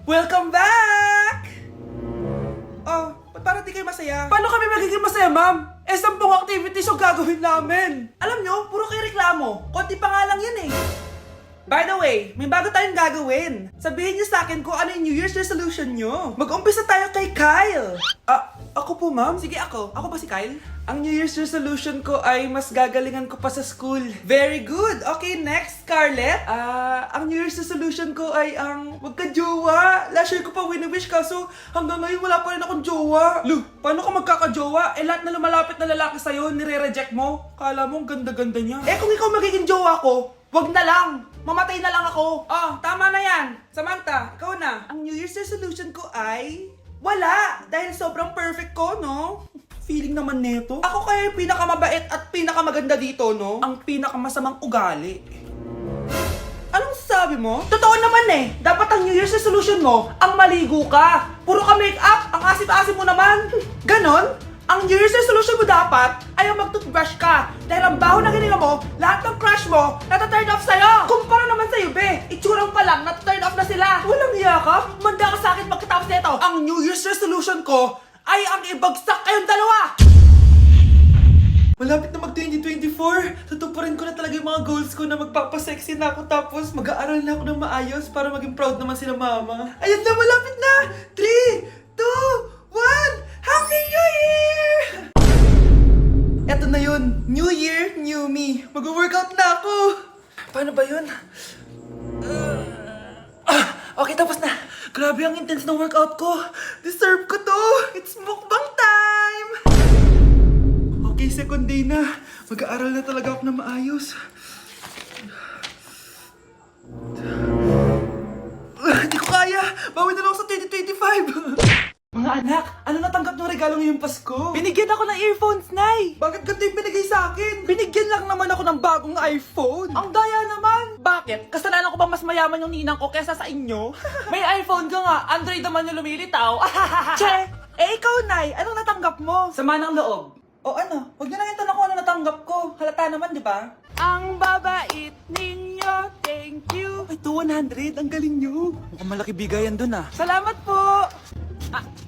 Welcome back! Oh, ba't parang di kayo masaya? Paano kami magiging masaya, ma'am? 10 activities ang gagawin namin. Alam nyo, puro kayo reklamo. Konti pa nga lang yan eh. By the way, may bago tayong gagawin. Sabihin niyo sa akin kung ano yung New Year's resolution nyo. Mag-umpisa tayo kay Kyle. Ako po, ma'am? Sige, ako. Ako ba si Kyle? Ang New Year's resolution ko ay mas gagalingan ko pa sa school. Very good. Okay, next, Scarlett. Ang New Year's resolution ko ay ang magka-jowa. Last year ko pa wini-wish kaso hanggang ngayon wala pa rin akong jowa. Lu, paano ka magkaka-jowa? Lahat na lumalapit na lalaki sa'yo, nire-reject mo. Kala mo ang ganda-ganda niya. Kung ikaw magiging jowa ko, wag na lang. Mamatay na lang ako. Tama na yan. Samantha, ikaw na. Ang New Year's resolution ko ay wala. Dahil sobrang perfect ko, no? Feeling naman neto. Ako kaya yung pinakamabait at pinakamaganda dito, no? Ang pinakamasamang ugali. Anong sabi mo? Totoo naman eh. Dapat ang New Year's resolution mo, ang maligo ka. Puro ka make-up. Ang asip-asip mo naman. Ganon? Ang New Year's resolution mo dapat ay ang mag-toothbrush ka. Dahil ang baho na hininga mo, lahat ng crush mo, nata-turn off sa'yo. Kumpara naman sa'yo, be. Itsurang pa lang, nata-turn off na sila. Walang iya ka? Manda ka sa akin pagkatapos nito. Ang New Year's resolution ko ay ang ibagsak kayong dalawa. Malapit na mag-2024. Tutuparin ko na talaga yung mga goals ko na magpapasexy na ako tapos mag-aaral na ako ng maayos para maging proud naman sila mama. Ayun na, malapit na. 3, 2, 1. Happy New Year! Eto na yun. New Year, new me. Mag-workout na ako. Paano ba yun? Okay, tapos na. Grabe ang intense ng workout ko. Deserve ko to. It's mukbang time! Okay, second day na. Mag-aaral na talaga ako na maayos. Hindi ko kaya. Bawi na lang ako sa 2025. Mga anak, ano natanggap ng regalo ngayong Pasko? Binigyan ako ng earphones, Nay! Bakit ganito yung binigay sa akin? Binigyan lang naman ako ng bagong iPhone. Ang daya naman! Bakit? Kasalanan ko ba mas mayaman yung ninang ko kesa sa inyo? May iPhone ka nga, Android naman yung lumilitaw. Che! Ikaw, Nay, anong natanggap mo? Sama ng loob. O ano, huwag niyo lang yung tanong ko ano natanggap ko. Halata naman, di ba? Ang babait ninyo, thank you. Ay, 200, ang galing nyo. Mukhang malaki bigayan dun ah. Salamat po!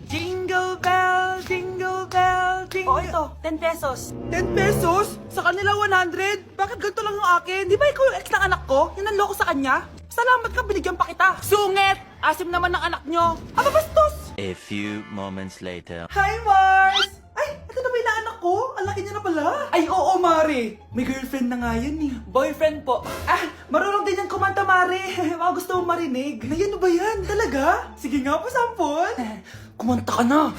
Jingle bell, jingle bell, jingle... Oh, ito, 10 pesos. 10 pesos? Sa kanila 100? Bakit ganito lang yung akin? Di ba ikaw yung ex ng anak ko? Yung nanloko sa kanya? Salamat ka, binigyan pa kita. Sungit! Asim naman ng anak nyo. Bastos! A few moments later. Hi, Mars! Ay, ito na ba yung anak ko? Ang laki niya na pala. Ay, oo, Mari. May girlfriend na nga yan eh. Boyfriend po. Marunong din yan kumanta, Mari. Baka gusto mong marinig. Nay, ano ba yan? Talaga? Sige nga po, sampol. Kumanta ka na.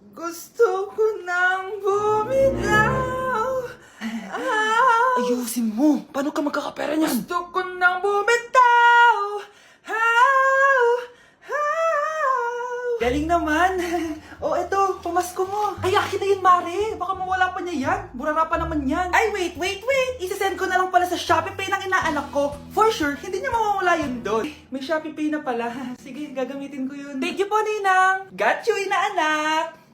Gusto ko nang bumitaw. Ayusin mo. Paano ka magkakapera niyan? Gusto ko nang bumitaw. Galing naman. Eto, pamasko mo. Ay, akin na yun, Mare. Baka mawala pa niya yan. Burara pa naman yan. Ay, wait. Isasend ko na lang pala sa Shopee Pay ng inaanak ko. For sure, hindi niya mawawala yun doon. May Shopee Pay na pala. Sige, gagamitin ko yun. Thank you po, Ninang. Got you, inaanak.